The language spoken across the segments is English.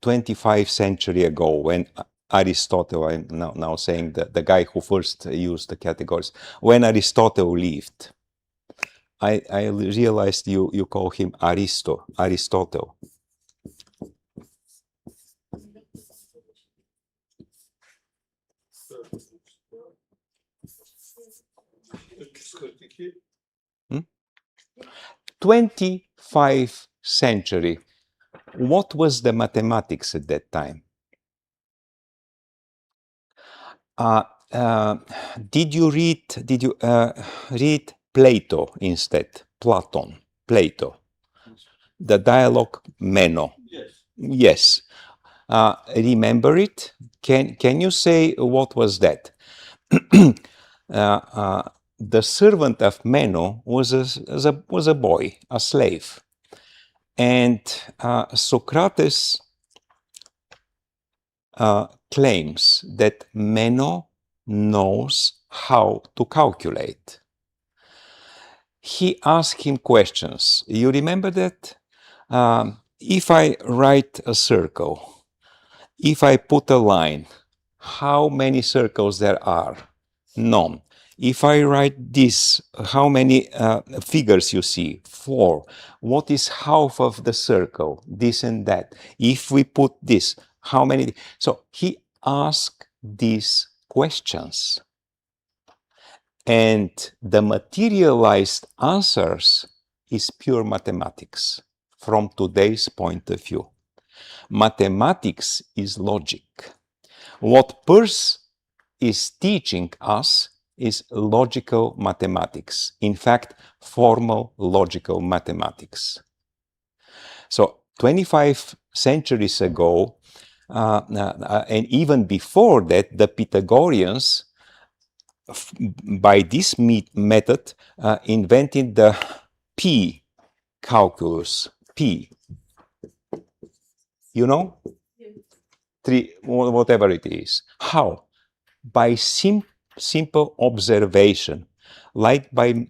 25th century ago, when Aristotle, I'm now saying the guy who first used the categories, when Aristotle lived, I realized you call him Aristotle. Hmm? 25th century. What was the mathematics at that time? Did you read Plato instead? Plato. The dialogue Meno. Yes. Remember it? Can you say what was that? The servant of Meno was a boy, a slave, and Socrates claims that Meno knows how to calculate. He asked him questions. You remember that? If I write a circle, if I put a line, how many circles there are? None. If I write this, how many figures you see? 4. What is half of the circle? This and that. If we put this, how many? So he asked these questions. And the materialized answers is pure mathematics from today's point of view. Mathematics is logic. What Peirce is teaching us is logical mathematics. In fact, formal logical mathematics. So 25 centuries ago, and even before that, the Pythagoreans, by this method, invented the P calculus, P. You know? 3, whatever it is. How? By simple observation, like by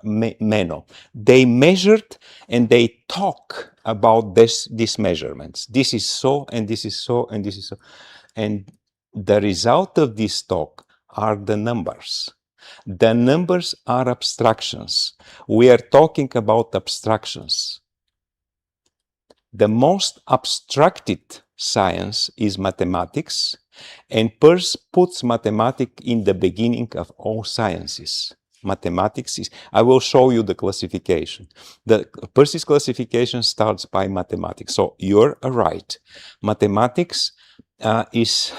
Meno. They measured and they talk about these measurements. This is so, and this is so, and this is so. And the result of this talk are the numbers. The numbers are abstractions. We are talking about abstractions. The most abstracted science is mathematics, and Peirce puts mathematics in the beginning of all sciences. Mathematics is, I will show you the classification. The Peirce's classification starts by mathematics. So you're right. Mathematics is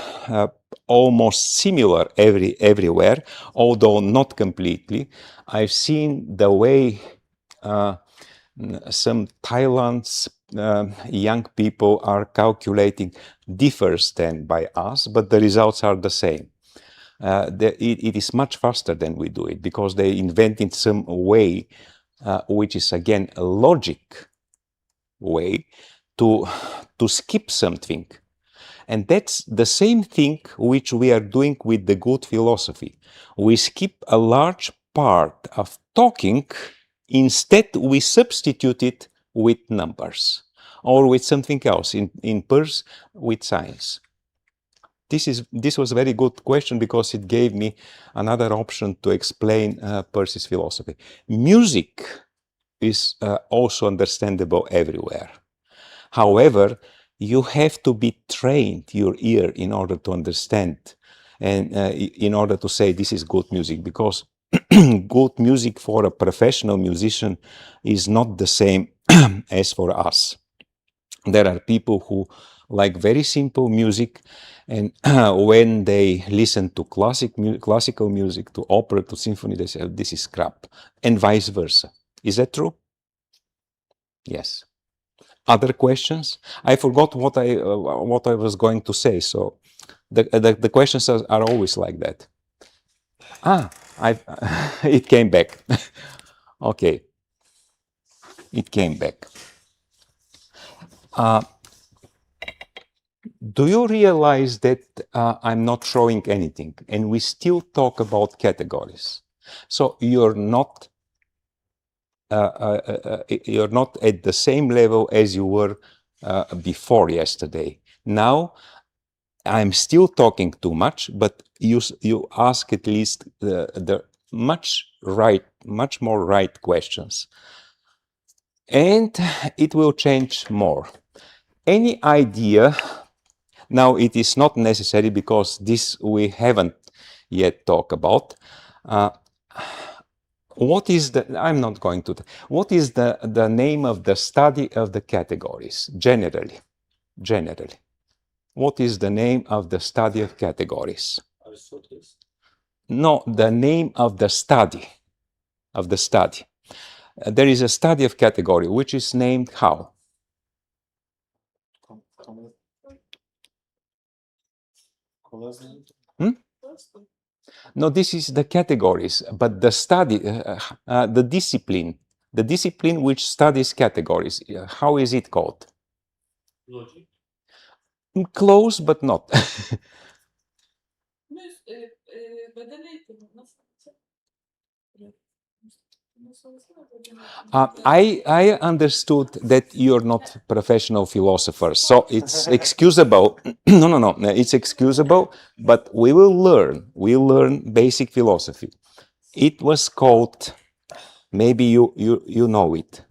almost similar everywhere, although not completely. I've seen the way some Thailand's young people are calculating differs than by us, but the results are the same. It is much faster than we do it because they invented some way which is again a logic way to skip something. And that's the same thing which we are doing with the good philosophy. We skip a large part of talking. Instead, we substitute it with numbers or with something else, in Peirce, with science. This was a very good question because it gave me another option to explain Peirce's philosophy. Music is also understandable everywhere. However, you have to be trained your ear in order to understand and in order to say this is good music, because good music for a professional musician is not the same as for us. There are people who like very simple music, and when they listen to classical music, to opera, to symphony, they say, oh, this is crap, and vice versa. Is that true? Yes. Other questions? I forgot what I was going to say. So the questions are always like that. It came back. Okay, it came back. Do you realize that I'm not showing anything, and we still talk about categories? So you're not at the same level as you were before yesterday. Now, I'm still talking too much, but you ask at least the much more right questions. And it will change more. Any idea, now it is not necessary because this we haven't yet talked about. What is I'm not going to, what is the name of the study of the categories, generally? What is the name of the study of categories? Aristotle's? No, the name of the study, there is a study of category, which is named how? No, this is the categories, but the study, the discipline which studies categories, how is it called? Logic. Close, but not. I understood that you're not professional philosophers, so it's excusable. No, it's excusable, but we will learn. We'll learn basic philosophy. It was called, maybe you know it.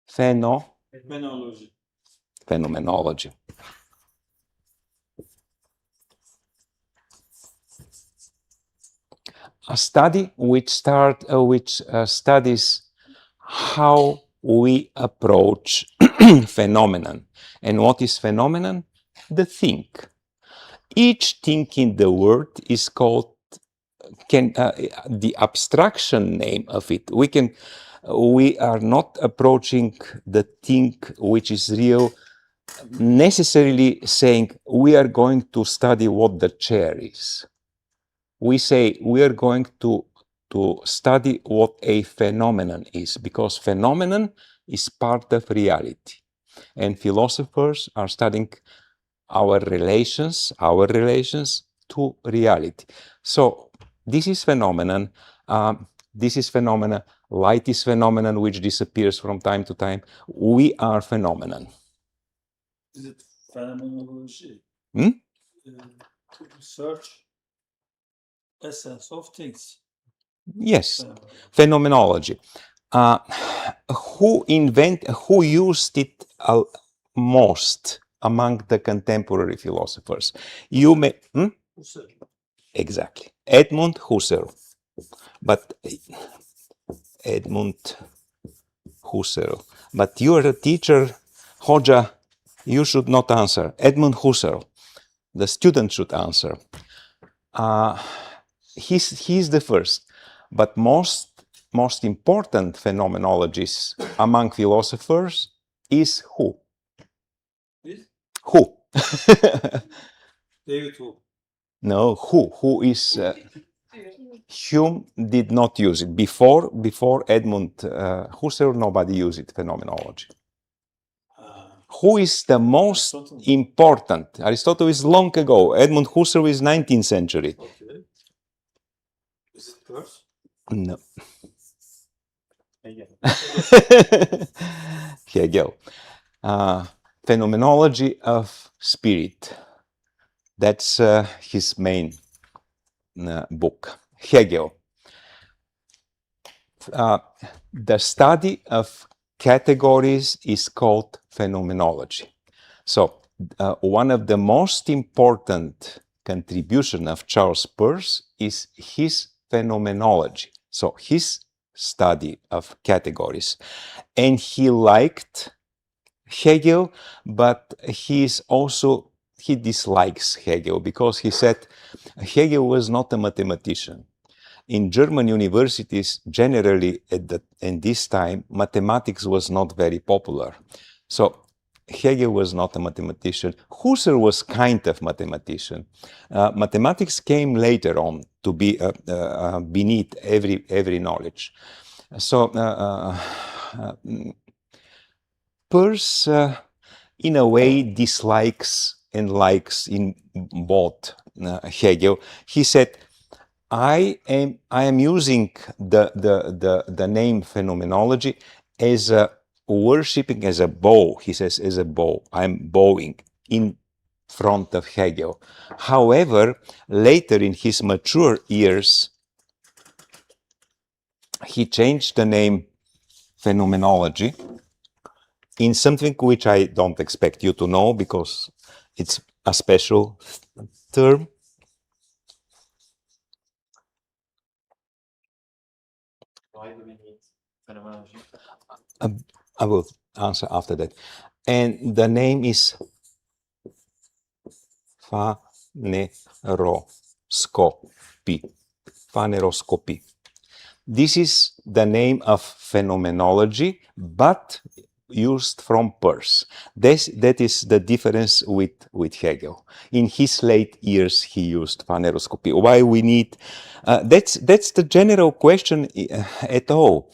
Phenomenology. A study which studies how we approach phenomenon. And what is phenomenon? The thing. Each thing in the world is called, the abstraction name of it. We are not approaching the thing which is real, necessarily saying we are going to study what the chair is. We say we are going to study what a phenomenon is, because phenomenon is part of reality. And philosophers are studying our relations to reality. So this is phenomenon. Light is phenomenon which disappears from time to time. We are phenomenon. Is it phenomenology? Search essence of things. Yes, phenomenology. Who used it most among the contemporary philosophers? You may exactly Edmund Husserl, but But you are a teacher, Hoja. You should not answer. Edmund Husserl. The student should answer. He's the first, but most important phenomenologist among philosophers is who? Who? David who? No, who is? Hume did not use it before Edmund Husserl. Nobody used it. Phenomenology. Who is the most important? Aristotle is long ago. Edmund Husserl is 19th century. Okay. Is it Peirce? No. Hegel. Phenomenology of spirit. That's his main book. Hegel. The study of categories is called phenomenology. So one of the most important contribution of Charles Peirce is his phenomenology. So his study of categories. And he liked Hegel, but he dislikes Hegel because he said Hegel was not a mathematician. In German universities, generally in this time, mathematics was not very popular. So Hegel was not a mathematician. Husserl was kind of mathematician. Mathematics came later on to be beneath every knowledge. So Peirce, in a way, dislikes and likes in both Hegel. He said, I am using the name phenomenology as worshipping as a bow. He says, as a bow. I'm bowing in front of Hegel. However, later in his mature years, he changed the name phenomenology in something which I don't expect you to know because it's a special term. Why do we need phenomenology? I will answer after that. And the name is phaneroscopy. Phaneroscopy. This is the name of phenomenology, but used from Peirce. That is the difference with Hegel. In his late years, he used phaneroscopy. Why we need... that's the general question at all.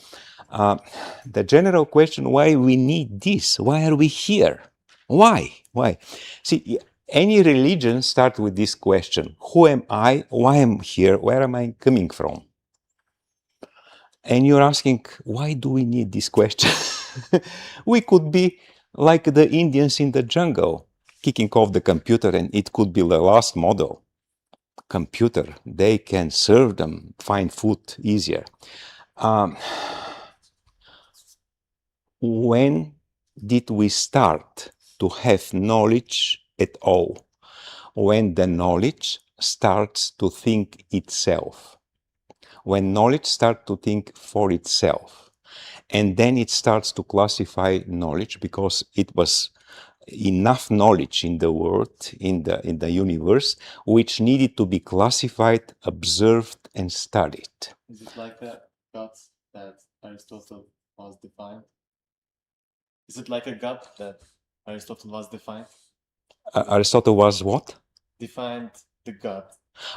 The general question, why we need this? Why are we here? Why? Why? See, any religion starts with this question. Who am I? Why am I here? Where am I coming from? And you're asking, why do we need this question? We could be like the Indians in the jungle, kicking off the computer, and it could be the last model. Computer, they can serve them, find food easier. When did we start to have knowledge at all? When the knowledge starts to think itself. When knowledge starts to think for itself. And then it starts to classify knowledge because it was enough knowledge in the world, in the universe, which needed to be classified, observed, and studied. Is it like a God that Aristotle was defined? Is it like a God that Aristotle was defined? Aristotle was what? Defined the God.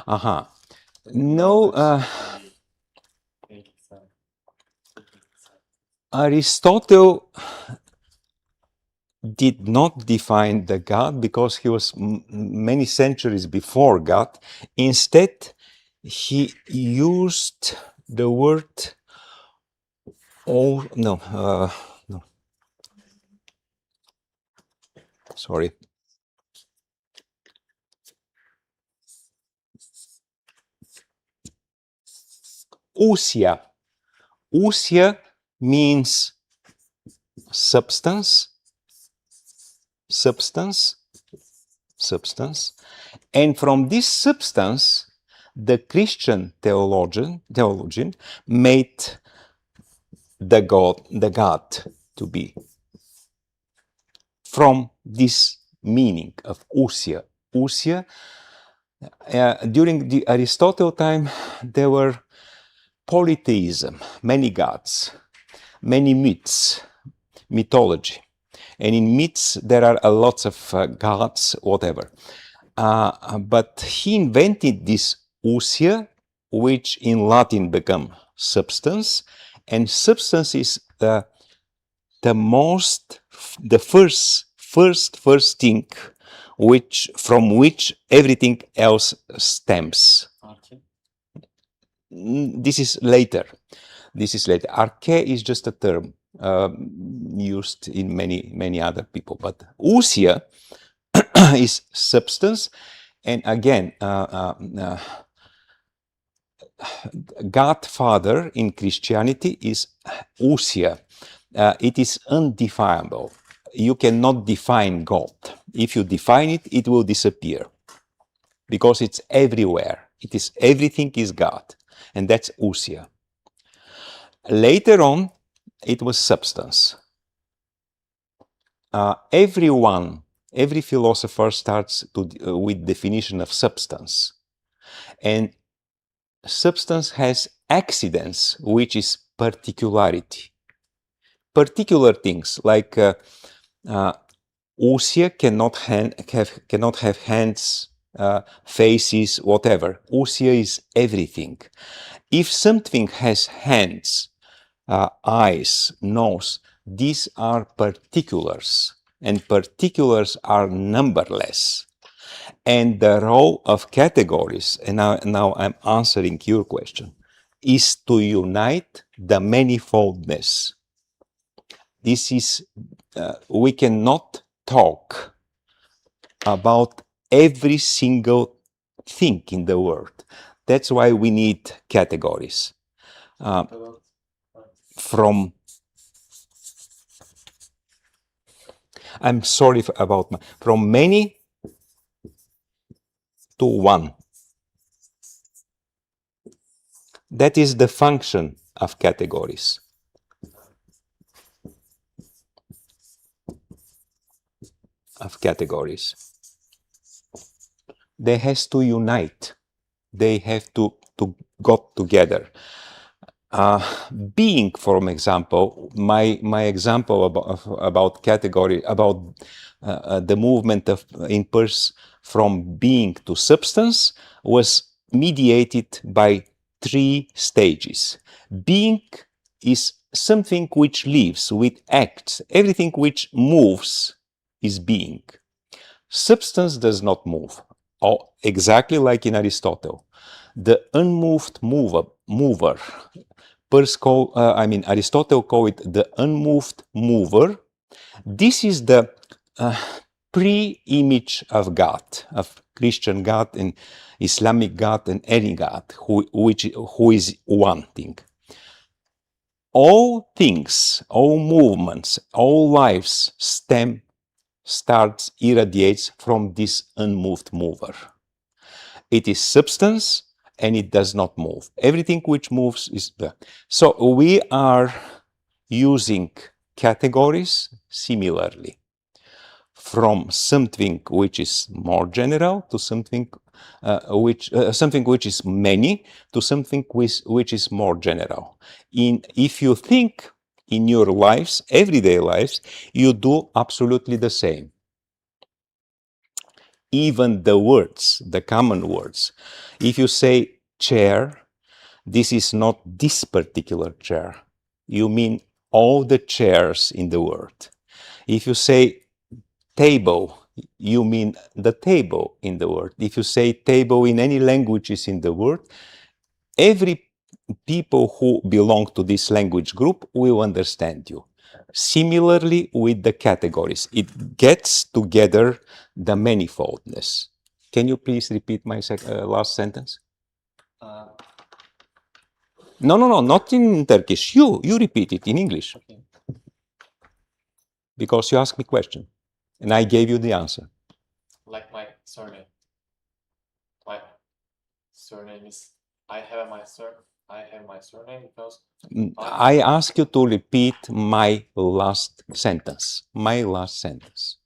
Aha. No, Aristotle did not define the God because he was many centuries before God. Instead, he used the word sorry. Ousia. Ousia means substance. And from this substance, the Christian theologian made the God to be. From this meaning of ousia. Ousia, during the Aristotle time, there were polytheism, many gods, many myths, mythology. And in myths, there are a lots of gods, whatever. But he invented this ousia, which in Latin become substance, and substance is the first thing from which everything else stems. Okay. This is later. Arche is just a term used in many other people, but ousia is substance, and again, Godfather in Christianity is ousia. It is undefinable. You cannot define God. If you define it, it will disappear because it's everywhere. Everything is God, and that's ousia. Later on, it was substance. Every philosopher starts with definition of substance, and substance has accidents, which is particularity. Particular things like ousia cannot have hands, faces, whatever. Ousia is everything. If something has hands, eyes, nose, these are particulars, and particulars are numberless. And the role of categories, and now I'm answering your question, is to unite the manifoldness. this is, we cannot talk about every single thing in the world. That's why we need categories. About From, I'm sorry about my, from many to one. That is the function of categories. They has to unite. They have to got together. Being, for example, my example about category, about the movement of in Peirce from being to substance was mediated by 3 stages. Being is something which lives, which acts. Everything which moves is being. Substance does not move. Oh, exactly like in Aristotle. The unmoved mover. Aristotle called it the unmoved mover. This is the pre-image of God, of Christian God and Islamic God and any God, who is one thing. All things, all movements, all lives starts, irradiates from this unmoved mover. It is substance and it does not move. Everything which moves is there. So we are using categories similarly, from something which is more general to something which is many to something which is more general. If you think in your lives, everyday lives, you do absolutely the same. Even the words, the common words. If you say chair, this is not this particular chair. You mean all the chairs in the world. If you say table, you mean the table in the world. If you say table in any languages in the world, every people who belong to this language group will understand you. Similarly with the categories, it gets together the manifoldness. Can you please repeat my last sentence? No, not in Turkish. You repeat it in English. Okay. Because you asked me question, and I gave you the answer. Like my surname. My surname is, I have my surname because I ask you to repeat my last sentence. My last sentence.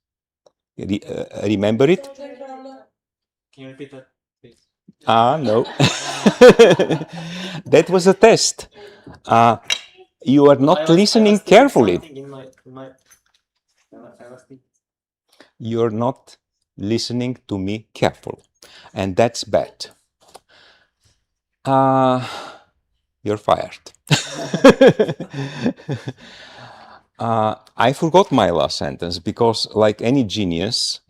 Remember it? Can you repeat that, please? No. That was a test. You are not listening carefully. You're not listening to me carefully. And that's bad. You're fired. I forgot my last sentence because, like any genius,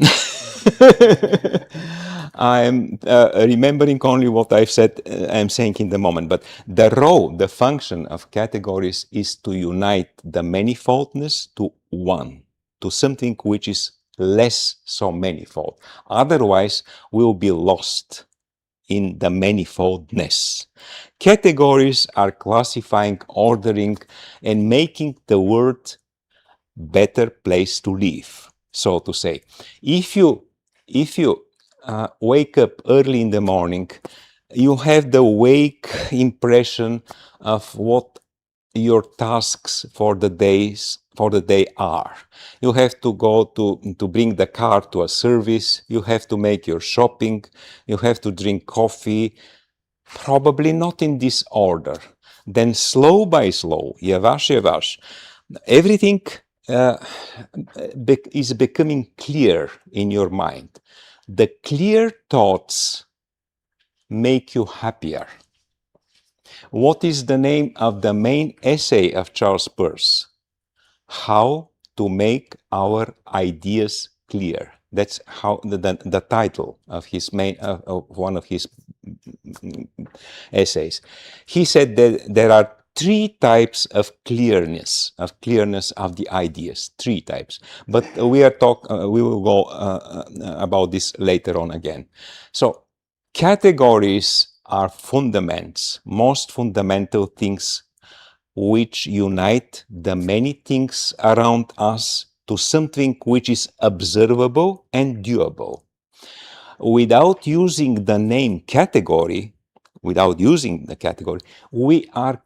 I'm remembering only what I've said, I'm saying in the moment. But the role, the function of categories is to unite the manifoldness to one, to something which is less so manifold. Otherwise, we'll be lost in the manifoldness. Categories are classifying, ordering, and making the world better place to live, so to say. If you wake up early in the morning, you have the wake impression of what your tasks for the day are. You have to go to bring the car to a service, you have to make your shopping, you have to drink coffee, probably not in this order. Then slow by slow, yavaş, everything is becoming clear in your mind. The clear thoughts make you happier. What is the name of the main essay of Charles Peirce? How to make our ideas clear. That's how the title of his main of one of his essays. He said that there are three types of clearness of the ideas, three types. But we will go about this later on again. So categories are fundaments, most fundamental things which unite the many things around us to something which is observable and doable. Without using the name category, we are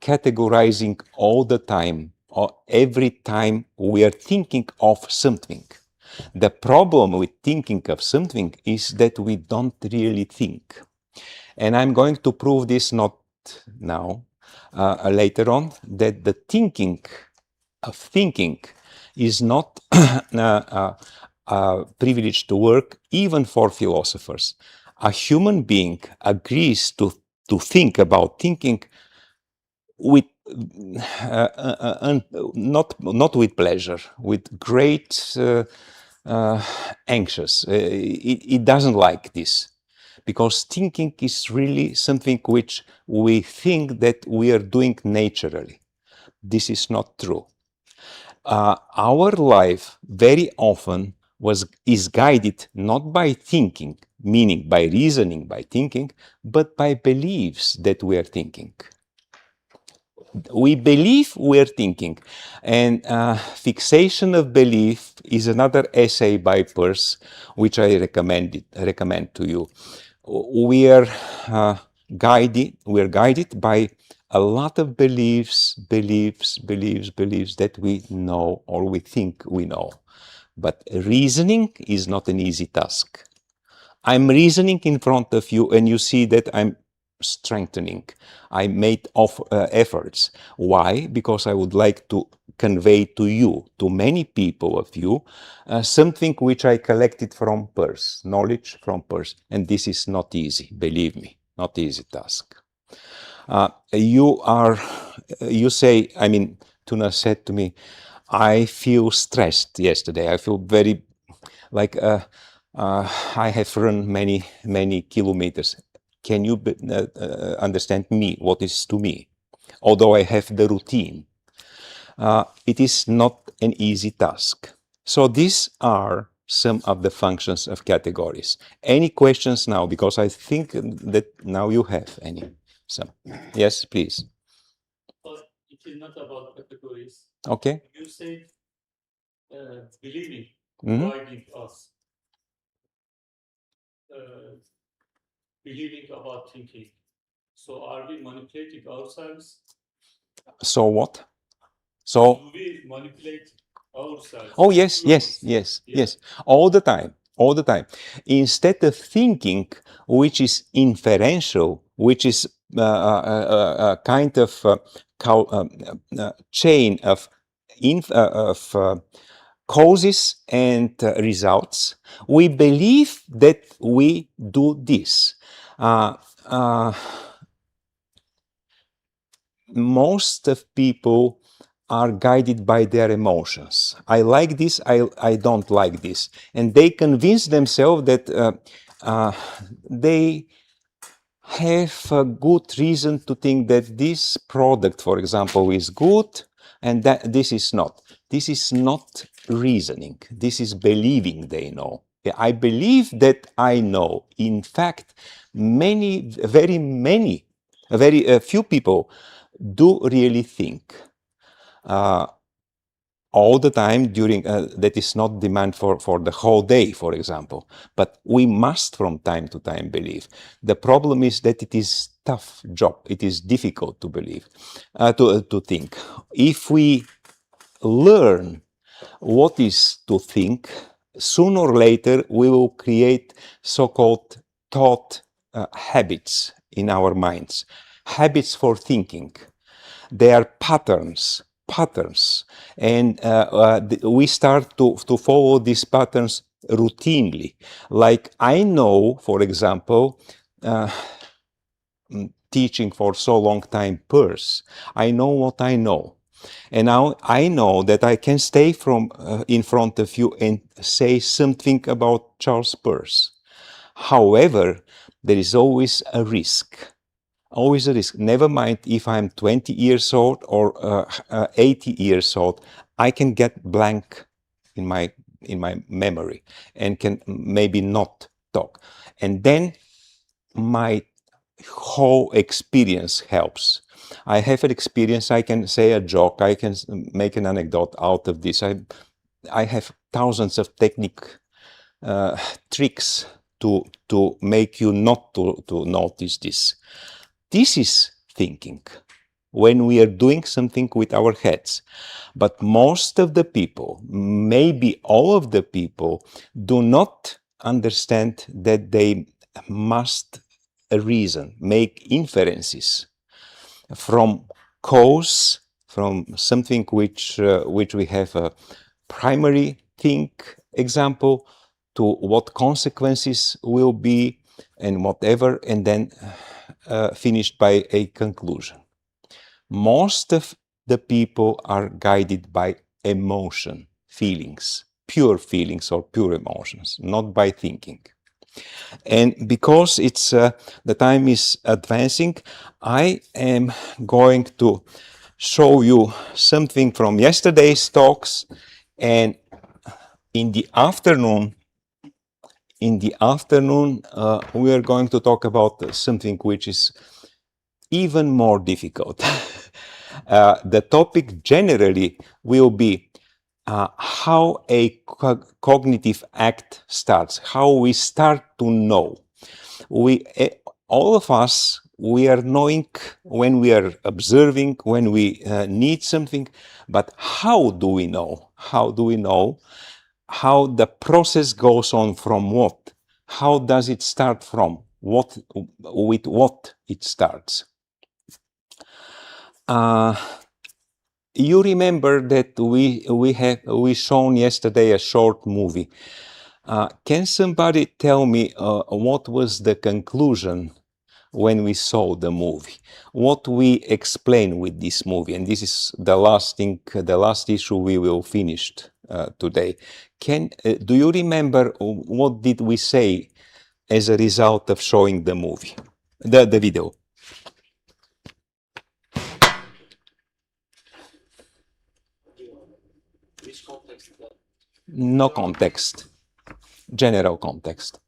categorizing all the time, or every time we are thinking of something. The problem with thinking of something is that we don't really think. And I'm going to prove this not now, later on, that the thinking of thinking is not privileged to work even for philosophers. A human being agrees to think about thinking with not with pleasure, with great anxious. It doesn't like this, because thinking is really something which we think that we are doing naturally. This is not true. Our life very often is guided not by thinking, meaning by reasoning, by thinking, but by beliefs that we are thinking. We believe we are thinking, and fixation of belief is another essay by Peirce, which I recommend to you. We are guided by a lot of beliefs that we know or we think we know. But reasoning is not an easy task. I'm reasoning in front of you, and you see that I'm strengthening. I made efforts. Why? Because I would like to convey to you, to many people of you, something which I collected from Peirce, knowledge from Peirce. And this is not easy, believe me, not easy task. You say, I mean, Tuna said to me, I feel stressed yesterday. I feel very, like, I have run many kilometers. Can you understand me, what is to me? Although I have the routine, it is not an easy task. So these are some of the functions of categories. Any questions now? Because I think that now you have any. Some. Yes, please. But it is not about categories. Okay. You say believing, Mhm. guiding us. Believing about thinking. So are we manipulating ourselves? So what? So. Do we manipulate ourselves? Oh, yes, yes, humans? yes, Yeah. yes. All the time, all the time. Instead of thinking, which is inferential, which is a kind of chain of causes and results, we believe that we do this. Most of people are guided by their emotions. I like this, I don't like this. And they convince themselves that they have a good reason to think that this product, for example, is good and that this is not. This is not reasoning. This is believing they know. I believe that I know. In fact, very few people do really think all the time during that is not demand for the whole day, for example, but we must from time to time believe. The problem is that it is tough job. It is difficult to believe, to think. If we learn what is to think, sooner or later we will create so-called thought habits in our minds, habits for thinking. They are patterns, and we start to follow these patterns routinely. Like I know, for example, teaching for so long time Peirce, I know what I know. And now I know that I can stay in front of you and say something about Charles Peirce. However, there is always a risk Always a risk. Never mind if I'm 20 years old or 80 years old, I can get blank in my memory and can maybe not talk. And then my whole experience helps. I have an experience, I can say a joke, I can make an anecdote out of this. I have thousands of tricks to make you not to notice this. This is thinking when we are doing something with our heads. But most of the people, maybe all of the people, do not understand that they must reason, make inferences from cause, from something which we have a primary think example, to what consequences will be and whatever, and then finished by a conclusion. Most of the people are guided by emotion, feelings, pure feelings or pure emotions, not by thinking. And because it's the time is advancing, I am going to show you something from yesterday's talks, and in the afternoon we are going to talk about something which is even more difficult. The topic generally will be how a cognitive act starts, how we start to know. All of us, we are knowing when we are observing, when we need something, but how do we know? How do we know how the process goes on from what? How does it start from? What, with what it starts? You remember that we shown yesterday a short movie. Can somebody tell me what was the conclusion when we saw the movie? What we explain with this movie? And this is the last thing, the last issue we will finish today. Do you remember what did we say as a result of showing the movie, the video? Which context? No context. General context.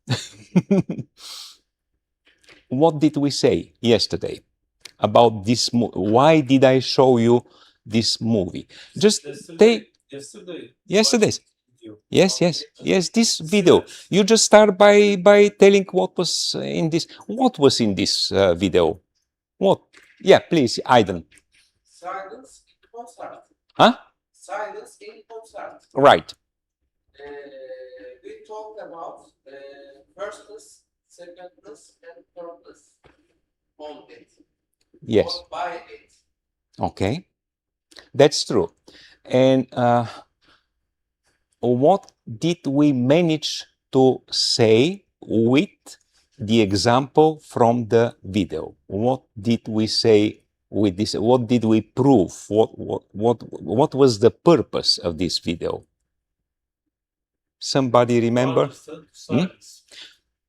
What did we say yesterday about this movie? Why did I show you this movie? Just take yesterday's. Yes, this video. You just start by telling what was in this. What was in this video? What? Yeah, please, Aiden. Silence in concert. Huh? Silence in concert. Right. We talked about firstness, secondness, and thirdness on it. Yes. Or by it. Okay. That's true. And what did we manage to say with the example from the video? What did we say with this? What did we prove? What was the purpose of this video? Somebody remember?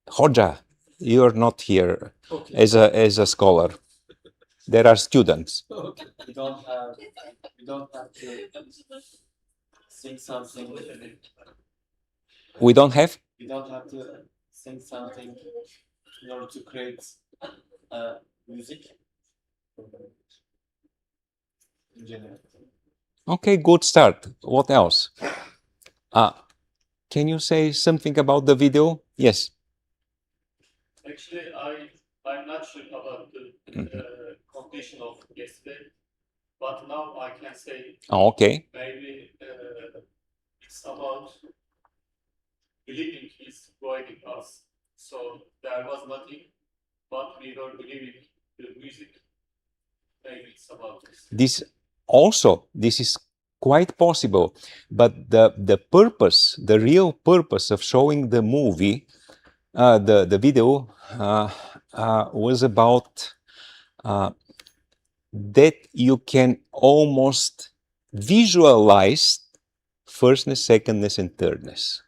Hoja, you're not here as a scholar. There are students. Okay. We don't have to sing something. We don't have? We don't have to sing something in order to create music. In general. Okay, good start. What else? Can you say something about the video? Yes. Actually, I'm not sure about the condition of yesterday, but now I can say Okay. maybe it's about believing is guiding us. So there was nothing, but we were believing the music. Maybe it's about this. This is quite possible, but the purpose, the real purpose of showing the movie, the video, was about that you can almost visualize firstness, secondness, and thirdness.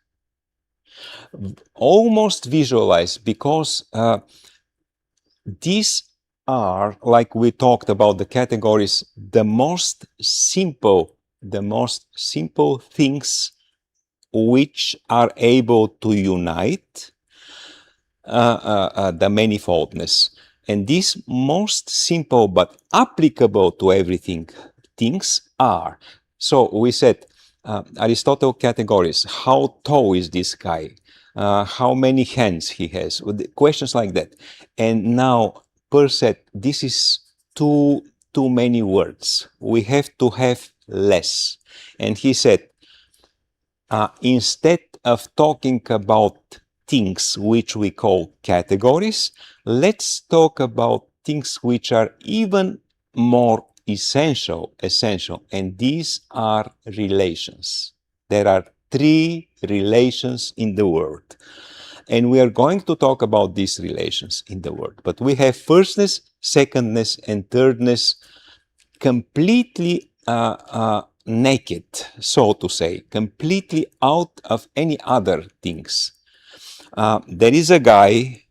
Almost visualize, because these are, like we talked about the categories, the most simple things which are able to unite the manifoldness. And these most simple but applicable to everything things are. So we said Aristotle categories. How tall is this guy? How many hands he has? Questions like that. And now Peirce said, this is too many words. We have to have less. And he said, instead of talking about things which we call categories, let's talk about things which are even more essential, and these are relations. There are 3 relations in the world, and we are going to talk about these relations in the world. But we have firstness, secondness, and thirdness completely naked, so to say, completely out of any other things. There is a guy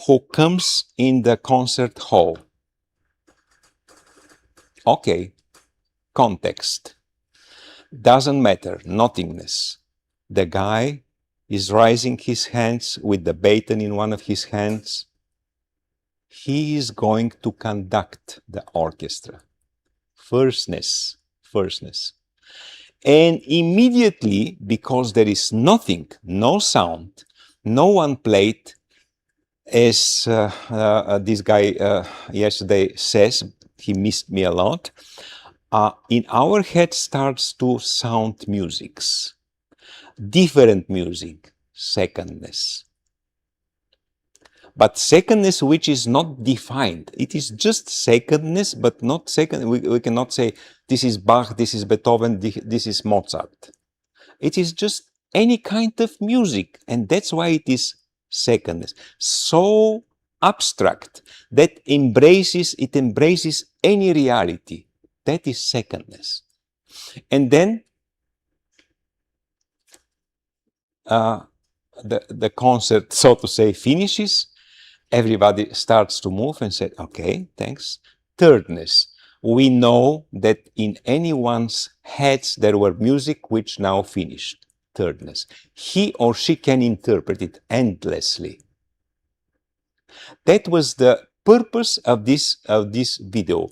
who comes in the concert hall. Okay, context. Doesn't matter, nothingness. The guy is raising his hands with the baton in one of his hands. He is going to conduct the orchestra. Firstness. And immediately, because there is nothing, no sound, no one played, as this guy yesterday says, he missed me a lot, in our head starts to sound musics, different music, secondness. But secondness which is not defined. It is just secondness, but not second. We cannot say this is Bach, this is Beethoven, this is Mozart. It is just any kind of music, and that's why it is secondness. So abstract that it embraces any reality. That is secondness. And then the concert, so to say, finishes. Everybody starts to move and said, okay, thanks. Thirdness. We know that in anyone's heads there were music which now finished. Thirdness. He or she can interpret it endlessly. That was the purpose of this video,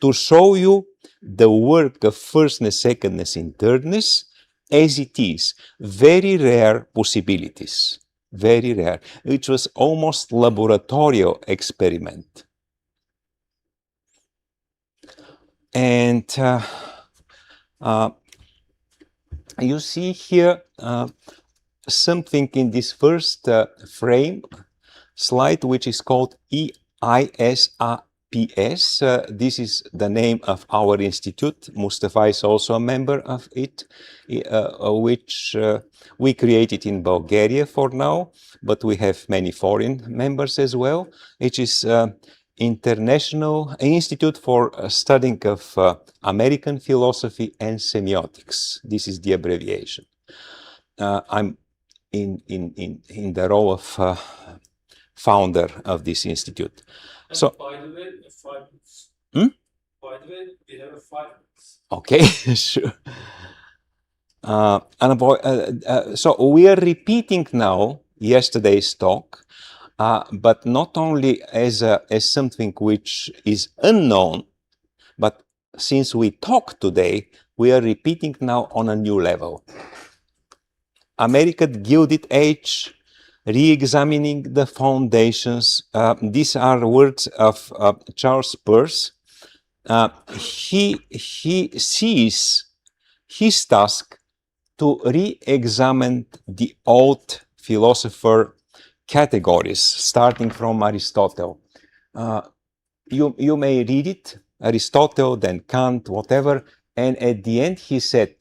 to show you the work of firstness, secondness, and thirdness as it is. Very rare possibilities. Very rare. It was almost laboratorial experiment. And you see here something in this first frame slide, which is called EISAPS. This is the name of our institute. Mustafa is also a member of it, which we created in Bulgaria for now, but we have many foreign members as well. It is International Institute for Studying of American Philosophy and Semiotics. This is the abbreviation. I'm in the role of founder of this institute. And so, by the way, 5 minutes. By the way, we have 5 minutes. Okay, sure. So we are repeating now yesterday's talk, but not only as something which is unknown, but since we talk today, we are repeating now on a new level. American Gilded Age, re-examining the foundations. These are words of Charles Peirce. He sees his task to re-examine the old philosopher categories, starting from Aristotle. You may read it, Aristotle, then Kant, whatever, and at the end he said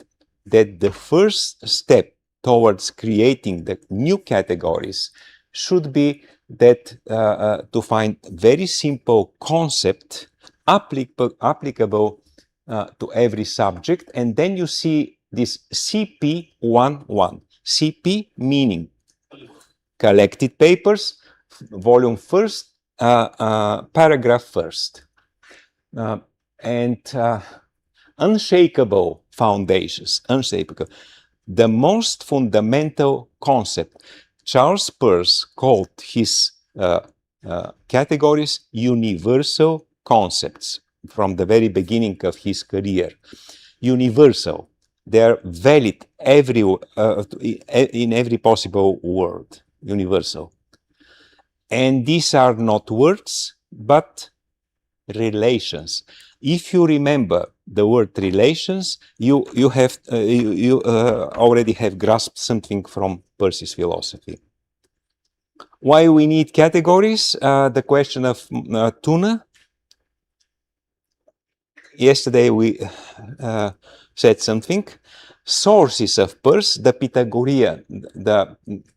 that the first step towards creating the new categories should be that to find very simple concept applicable to every subject, and then you see this CP11. CP meaning collected papers, volume first, paragraph first. And unshakable foundations, unshakable. The most fundamental concept. Charles Peirce called his categories universal concepts from the very beginning of his career. Universal. They are valid in every possible world. Universal. And these are not words, but relations. If you remember the word relations, you already have grasped something from Peirce's philosophy. Why we need categories? The question of tuna. Yesterday we said something. Sources of Peirce, the Pythagorean,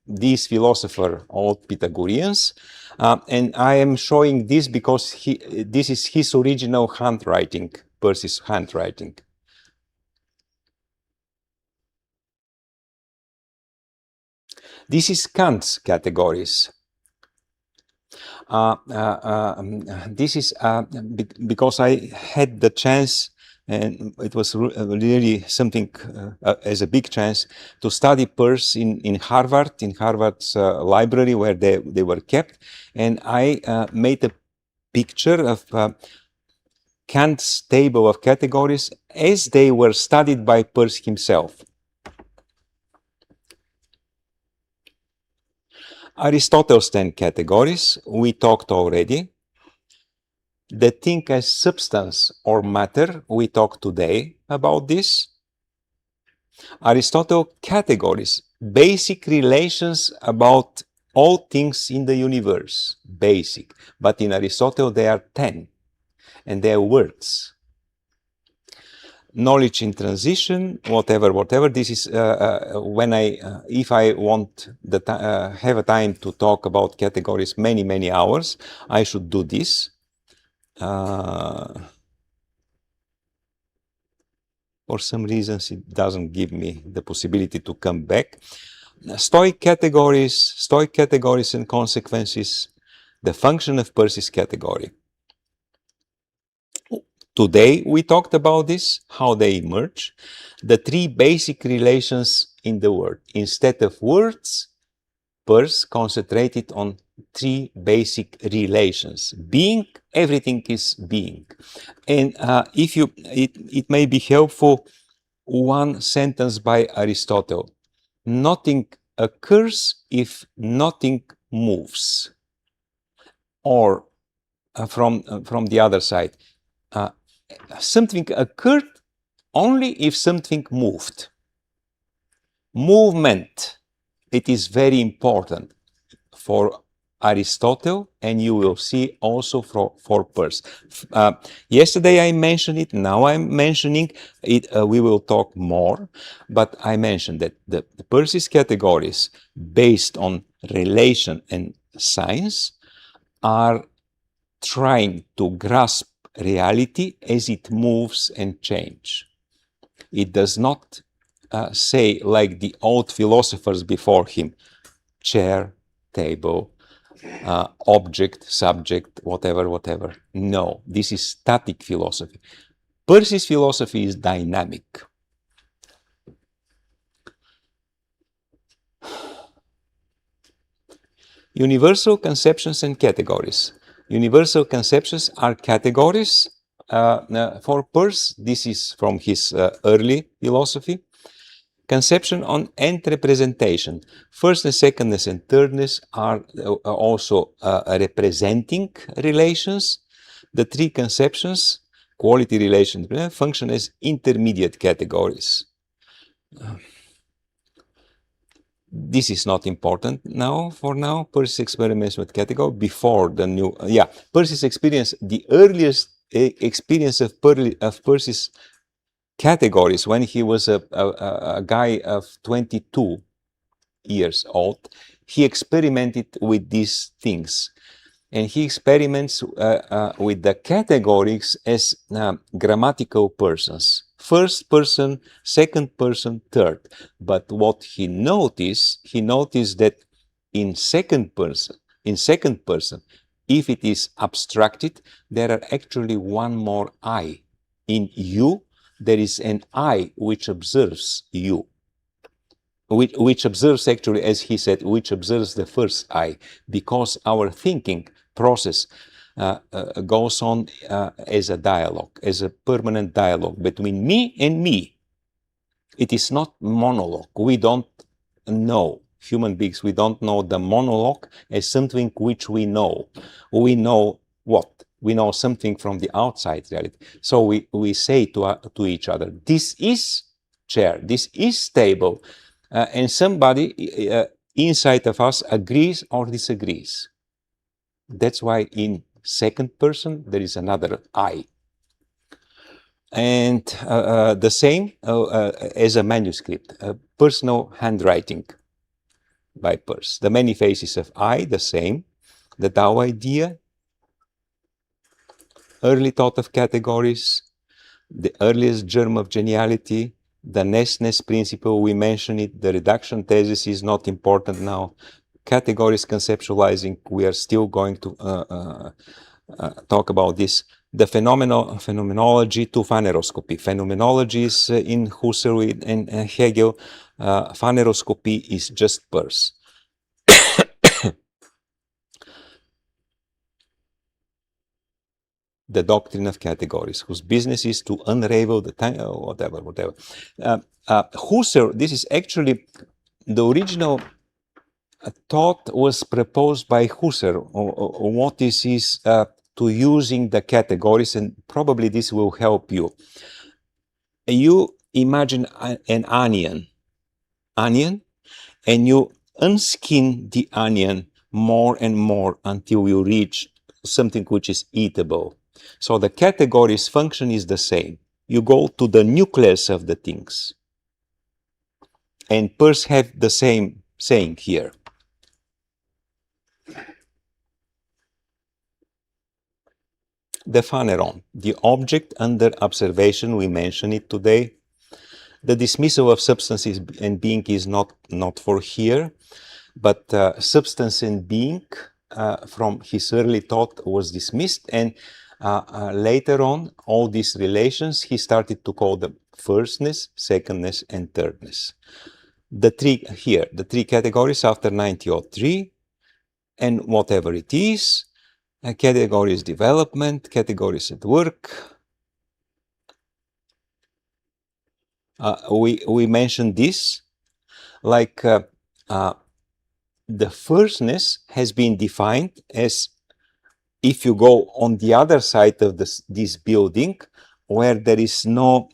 these philosophers, old Pythagoreans, and I am showing this because this is his original handwriting, Peirce's handwriting. This is Kant's categories. This is because I had the chance, and it was really something as a big chance to study Peirce in Harvard's library where they were kept, and I made a picture of Kant's table of categories as they were studied by Peirce himself. Aristotle's 10 categories, we talked already. The thing as substance or matter, we talked today about this. Aristotle categories, basic relations about all things in the universe, basic. But in Aristotle there are 10, and they are words. Knowledge in transition, whatever. This is when if I want have a time to talk about categories many hours, I should do this. For some reasons, it doesn't give me the possibility to come back. Stoic categories and consequences, the function of Peirce's category. Today, we talked about this, how they emerge, the three basic relations in the word. Instead of words, Peirce concentrated on three basic relations. Being, everything is being. And it may be helpful, one sentence by Aristotle. Nothing occurs if nothing moves. Or from the other side, something occurred only if something moved. Movement, it is very important for Aristotle, and you will see also for Peirce. Yesterday I mentioned it, now I'm mentioning it, we will talk more, but I mentioned that the Peirce's categories based on relation and science are trying to grasp reality as it moves and changes. It does not say like the old philosophers before him, chair, table, object, subject, whatever. No, this is static philosophy. Peirce's philosophy is dynamic. Universal conceptions and categories. Universal conceptions are categories for Peirce. This is from his early philosophy. Conception on and representation. Firstness, secondness, and thirdness are also representing relations. The three conceptions, quality, relation, function as intermediate categories. This is not important now, for now. Peirce's experiments with category before the new, Peirce's experience, the earliest experience of Peirce's categories when he was a guy of 22 years old. He experimented with these things. And he experiments with the categories as grammatical persons. First person, second person, third. But what he noticed that in second person, if it is abstracted, there are actually one more I. In you, there is an I which observes you. Which observes actually, as he said, which observes the first I, because our thinking process goes on as a dialogue, as a permanent dialogue between me and me. It is not monologue. We don't know, human beings, we don't know the monologue as something which we know. We know what? We know something from the outside reality. So we say to each other, this is chair, this is table, and somebody inside of us agrees or disagrees. That's why in second person there is another I. And the same as a manuscript, personal handwriting by Peirce. The many faces of I, the same, the Tao idea, early thought of categories, the earliest germ of geniality, the ness principle, we mentioned it, the reduction thesis is not important now. Categories conceptualizing, we are still going to talk about this. The phenomenology to phaneroscopy. Phenomenology is in Husserl and Hegel. Phaneroscopy is just Peirce. The doctrine of categories, whose business is to unravel the time, whatever. Husserl, this is actually the original thought was proposed by Husserl. What this is to using the categories, and probably this will help you. You imagine an onion, and you unskin the onion more and more until you reach something which is eatable. So the categories function is the same. You go to the nucleus of the things. And Peirce have the same saying here. The phaneron, the object under observation, we mentioned it today. The dismissal of substances and being is not for here, but substance and being from his early thought was dismissed, and later on, all these relations he started to call them firstness, secondness, and thirdness. The three categories after 1903, and whatever it is, categories development, categories at work. We mentioned this, like the firstness has been defined as if you go on the other side of this building where there is no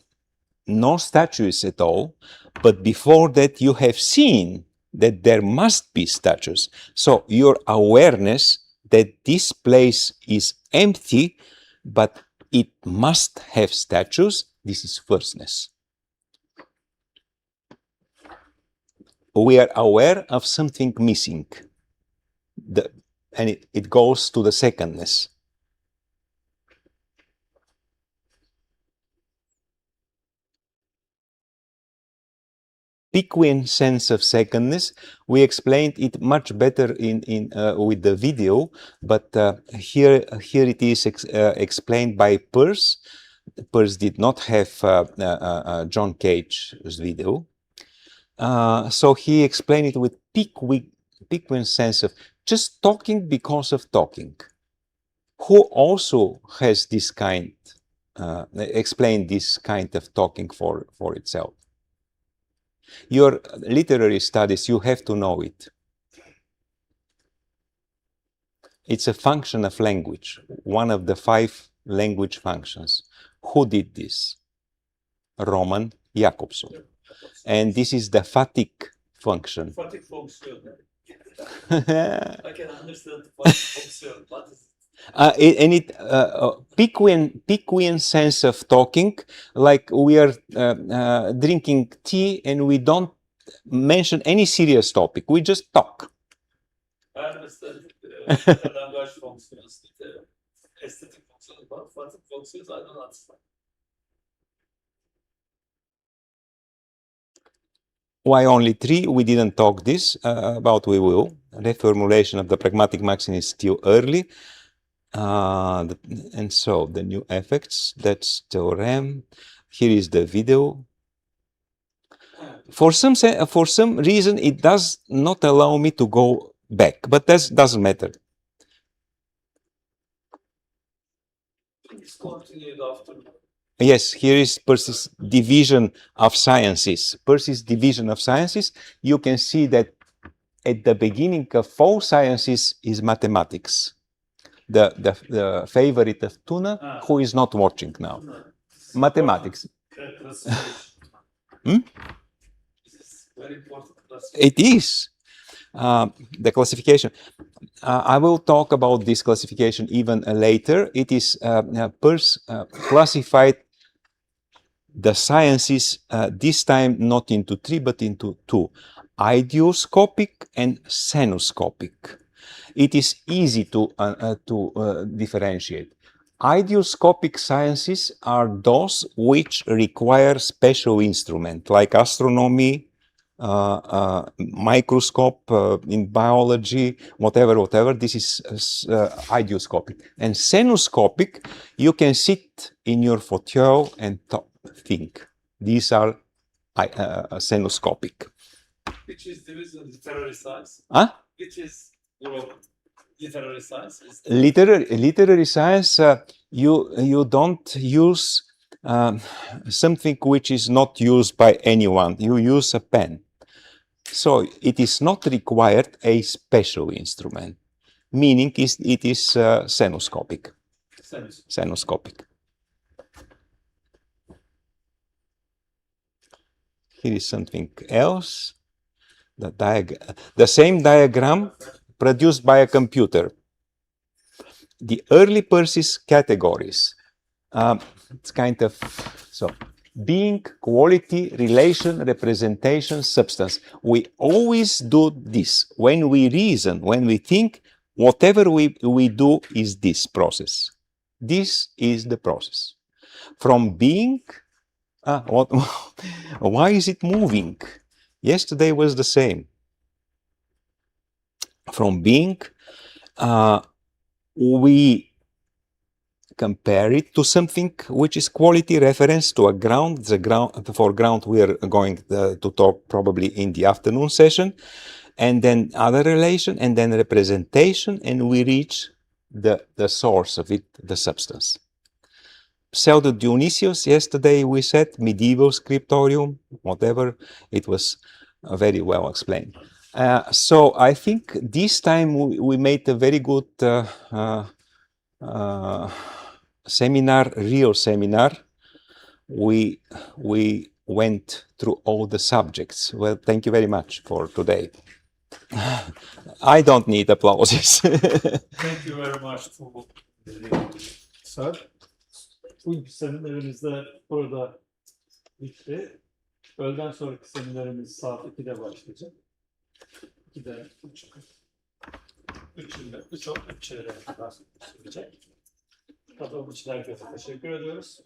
statues at all, but before that you have seen that there must be statues. So your awareness that this place is empty, but it must have statues, this is firstness. We are aware of something missing, and it goes to the secondness. Pickwin sense of secondness, we explained it much better with the video, but here it is explained by Peirce. Peirce did not have John Cage's video. So he explained it with Pickwin sense of just talking because of talking. Who also has this kind, explained this kind of talking for itself? Your literary studies, you have to know it. It's a function of language, one of the 5 language functions. Who did this? Roman Jakobson. And this is the fatigue function. Fatigue function. I can understand fatigue function. What is Pickwin sense of talking, like we are drinking tea and we don't mention any serious topic, we just talk. I understand language functions, aesthetic functions, but fatigue functions I don't understand. Why only 3? We didn't talk this, we will. Reformulation of the pragmatic maxim is still early. 4 is the conceptualizing. 5 is the formalizing. 6 is the conceptualizing. 7 is the And so the new effects, that's theorem. Here is the video. For some reason, it does not allow me to go back, but that doesn't matter. It's continued after. Yes, here is Peirce's division of sciences. Peirce's division of sciences. You can see that at the beginning of all sciences is mathematics. The favorite of Tuna, who is not watching now. Mathematics. Classification. This is very important classification. It is the classification. I will talk about this classification even later. It is Peirce classified the sciences this time not into three but into two: ideoscopic and xenoscopic. It is easy to differentiate. Ideoscopic sciences are those which require special instrument, like astronomy, microscope in biology, whatever. This is ideoscopic. And xenoscopic, you can sit in your fauteuil and think. These are xenoscopic. Which is division literary science? Huh? Which is literary science? Literary science, you don't use something which is not used by anyone. You use a pen. So it is not required a special instrument, meaning it is xenoscopic. Xenoscopic. Here is something else. The same diagram produced by a computer. The early Peirce's categories. It's kind of so. Being, quality, relation, representation, substance. We always do this. When we reason, when we think, whatever we do is this process. This is the process. From being, why is it moving? Yesterday was the same. From being, we compare it to something which is quality, reference to a ground. The foreground we are going to talk probably in the afternoon session, and then other relation, and then representation, and we reach the source of it, the substance. Pseudo Dionysius, yesterday we said medieval scriptorium, whatever, it was very well explained. So I think this time we made a very good seminar, real seminar. We went through all the subjects. Well, thank you very much for today. I don't need applauses. Thank you very much to sir. Bu seminerimiz de burada bitti. Öğleden sonraki seminerimiz saat 2'de başlayacak. 2'de 3'e kadar sürecek. Katılım için herkese teşekkür ediyoruz.